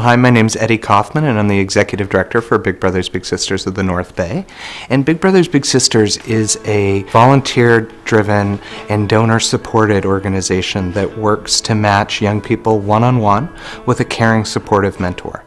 Hi, my name's Eddie Kaufman, and I'm the Executive Director for Big Brothers Big Sisters of the North Bay. And Big Brothers Big Sisters is a volunteer-driven and donor-supported organization that works to match young people one-on-one with a caring, supportive mentor.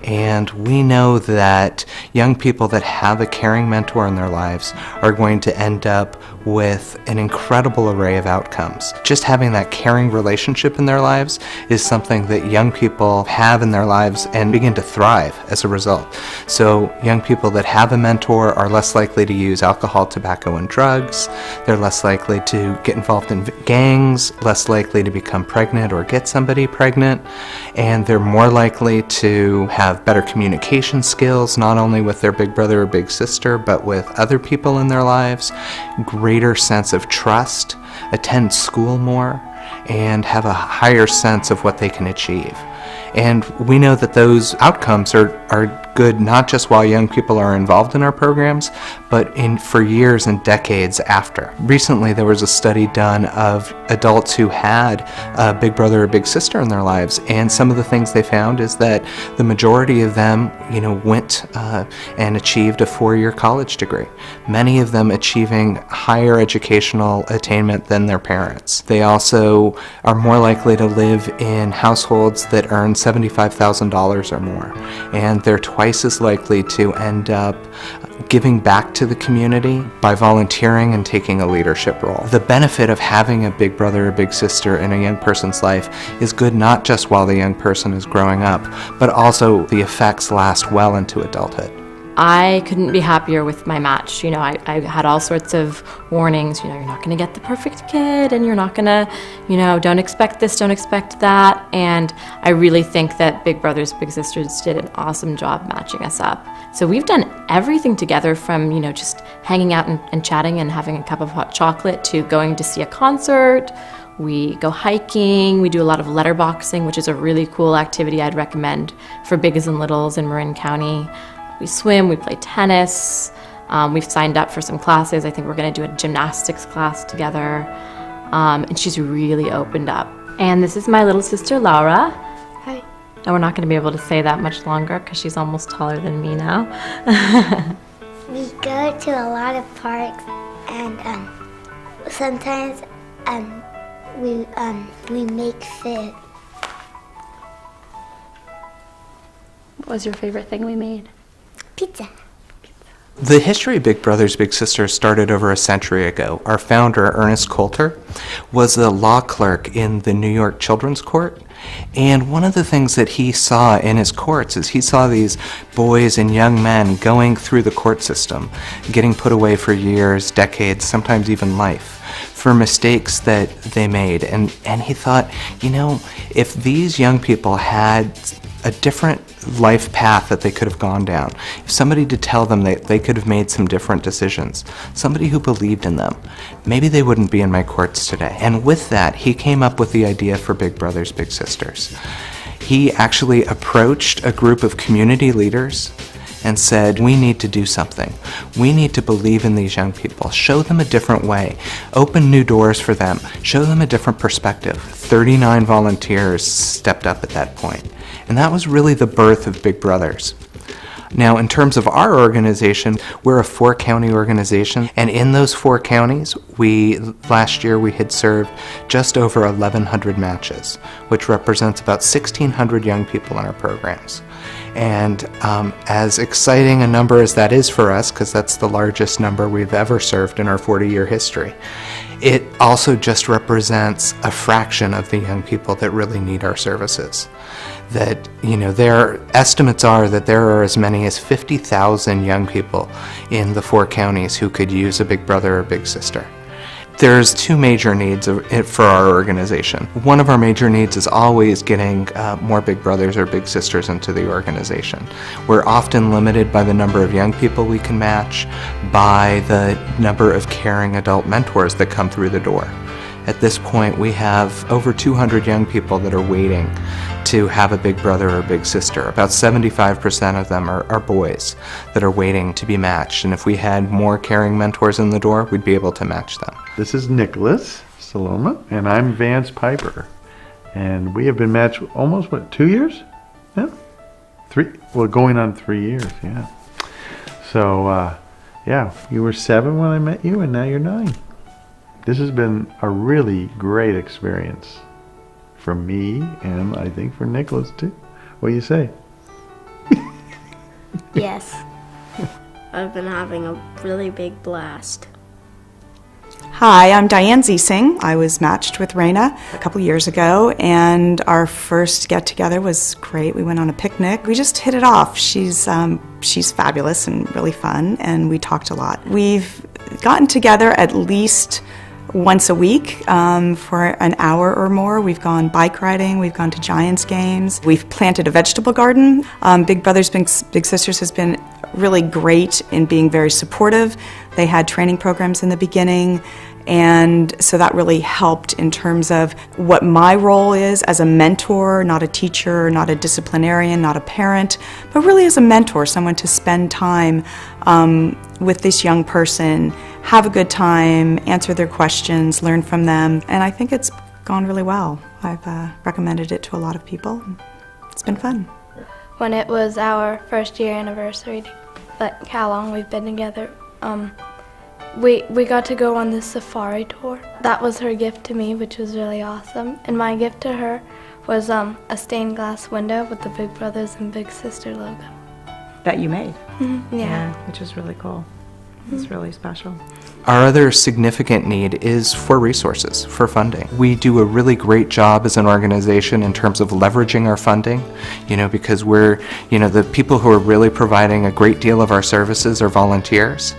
And we know that young people that have a caring mentor in their lives are going to end up with an incredible array of outcomes. Just having that caring relationship in their lives is something that young people have in their lives and begin to thrive as a result. So young people that have a mentor are less likely to use alcohol, tobacco, and drugs. They're less likely to get involved in gangs, less likely to become pregnant or get somebody pregnant, and they're more likely to have better communication skills, not only with their big brother or big sister, but with other people in their lives, greater sense of trust, attend school more, and have a higher sense of what they can achieve. And we know that those outcomes are good not just while young people are involved in our programs, but for years and decades after. Recently there was a study done of adults who had a big brother or big sister in their lives, and some of the things they found is that the majority of them went and achieved a 4-year college degree. Many of them achieving higher educational attainment than their parents. They also are more likely to live in households that earn $75,000 or more, and they're twice as likely to end up giving back to the community by volunteering and taking a leadership role. The benefit of having a big brother or big sister in a young person's life is good not just while the young person is growing up, but also the effects last well into adulthood. I couldn't be happier with my match. I had all sorts of warnings, you're not going to get the perfect kid, and you're not going to, don't expect this, don't expect that. And I really think that Big Brothers Big Sisters did an awesome job matching us up. So we've done everything together from, just hanging out and chatting and having a cup of hot chocolate to going to see a concert. We go hiking, we do a lot of letterboxing, which is a really cool activity I'd recommend for bigs and littles in Marin County. We swim, we play tennis, we've signed up for some classes. I think we're going to do a gymnastics class together, and she's really opened up. And this is my little sister, Laura. Hi. And we're not going to be able to say that much longer because she's almost taller than me now. We go to a lot of parks, and sometimes we make food. What was your favorite thing we made? Pizza. The history of Big Brothers Big Sisters started over a century ago. Our founder, Ernest Coulter, was a law clerk in the New York Children's Court. And one of the things that he saw in his courts is he saw these boys and young men going through the court system, getting put away for years, decades, sometimes even life, for mistakes that they made. And he thought, if these young people had a different life path that they could have gone down, if somebody to tell them they could have made some different decisions, somebody who believed in them, maybe they wouldn't be in my courts today. And with that, he came up with the idea for Big Brothers Big Sisters. He actually approached a group of community leaders and said, we need to do something. We need to believe in these young people, show them a different way, open new doors for them, show them a different perspective. 39 volunteers stepped up at that point. And that was really the birth of Big Brothers. Now, in terms of our organization, we're a 4-county organization, and in those 4 counties, last year we had served just over 1,100 matches, which represents about 1,600 young people in our programs. And as exciting a number as that is for us, because that's the largest number we've ever served in our 40-year history, it also just represents a fraction of the young people that really need our services. That, their estimates are that there are as many as 50,000 young people in the 4 counties who could use a big brother or big sister. There's 2 major needs for our organization. One of our major needs is always getting more big brothers or big sisters into the organization. We're often limited by the number of young people we can match, by the number of caring adult mentors that come through the door. At this point, we have over 200 young people that are waiting to have a big brother or big sister. About 75% of them are boys that are waiting to be matched. And if we had more caring mentors in the door, we'd be able to match them. This is Nicholas Saloma, and I'm Vance Piper. And we have been matched almost, 2 years? Yeah? going on 3 years, yeah. So, yeah, you were 7 when I met you, and now you're 9. This has been a really great experience for me, and I think for Nicholas too. What do you say? Yes. I've been having a really big blast. Hi, I'm Diane Ziesing. I was matched with Raina a couple years ago, and our first get-together was great. We went on a picnic. We just hit it off. She's fabulous and really fun, and we talked a lot. We've gotten together at least once a week for an hour or more. We've gone bike riding, we've gone to Giants games, we've planted a vegetable garden. Big Brothers Big Sisters has been really great in being very supportive. They had training programs in the beginning, and so that really helped in terms of what my role is as a mentor, not a teacher, not a disciplinarian, not a parent, but really as a mentor, someone to spend time with this young person, have a good time, answer their questions, learn from them, and I think it's gone really well. I've recommended it to a lot of people. It's been fun. When it was our first year anniversary, like how long we've been together, we got to go on this safari tour. That was her gift to me, which was really awesome. And my gift to her was a stained glass window with the Big Brothers and Big Sister logo. That you made. Yeah. Which is really cool. It's really special. Our other significant need is for resources, for funding. We do a really great job as an organization in terms of leveraging our funding, because we're, the people who are really providing a great deal of our services are volunteers.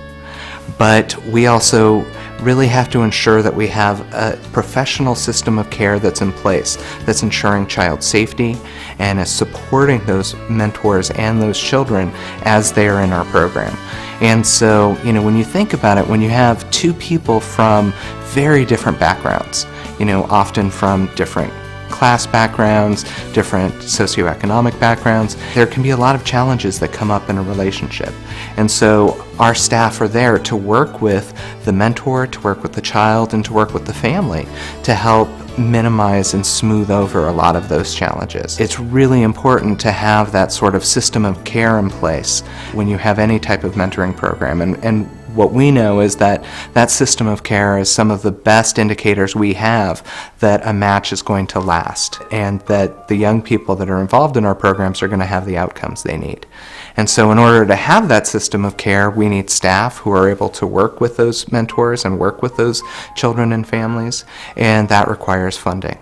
But we also really have to ensure that we have a professional system of care that's in place, that's ensuring child safety and is supporting those mentors and those children as they are in our program. And so, when you think about it, when you have two people from very different backgrounds, often from different class backgrounds, different socioeconomic backgrounds, there can be a lot of challenges that come up in a relationship. And so our staff are there to work with the mentor, to work with the child, and to work with the family to help minimize and smooth over a lot of those challenges. It's really important to have that sort of system of care in place when you have any type of mentoring program. And what we know is that that system of care is some of the best indicators we have that a match is going to last and that the young people that are involved in our programs are going to have the outcomes they need. And so in order to have that system of care, we need staff who are able to work with those mentors and work with those children and families, and that requires funding.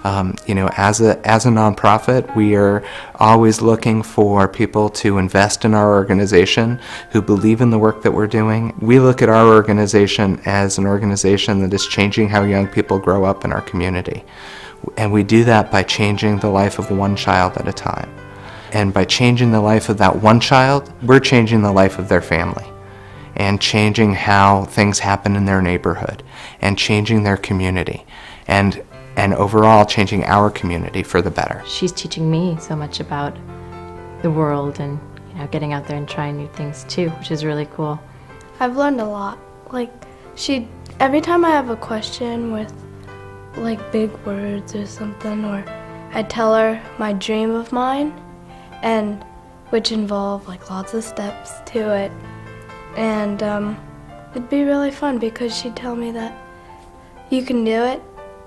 As a nonprofit, we are always looking for people to invest in our organization who believe in the work that we're doing. We look at our organization as an organization that is changing how young people grow up in our community. And we do that by changing the life of one child at a time. And by changing the life of that one child, we're changing the life of their family and changing how things happen in their neighborhood and changing their community and overall changing our community for the better. She's teaching me so much about the world and getting out there and trying new things too, which is really cool. I've learned a lot. Every time I have a question with big words or something, or I tell her my dream of mine, and which involve lots of steps to it, and it'd be really fun because she'd tell me that you can do it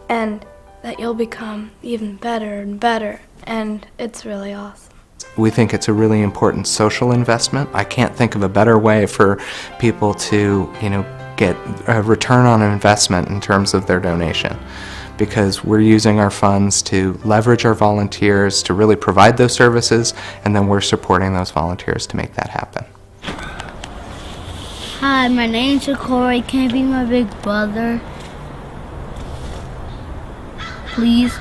and that you'll become even better and better, and it's really awesome. We think it's a really important social investment. I can't think of a better way for people to, get a return on investment in terms of their donation, because we're using our funds to leverage our volunteers to really provide those services, and then we're supporting those volunteers to make that happen. Hi, my name's Corey. Can you be my big brother? Please.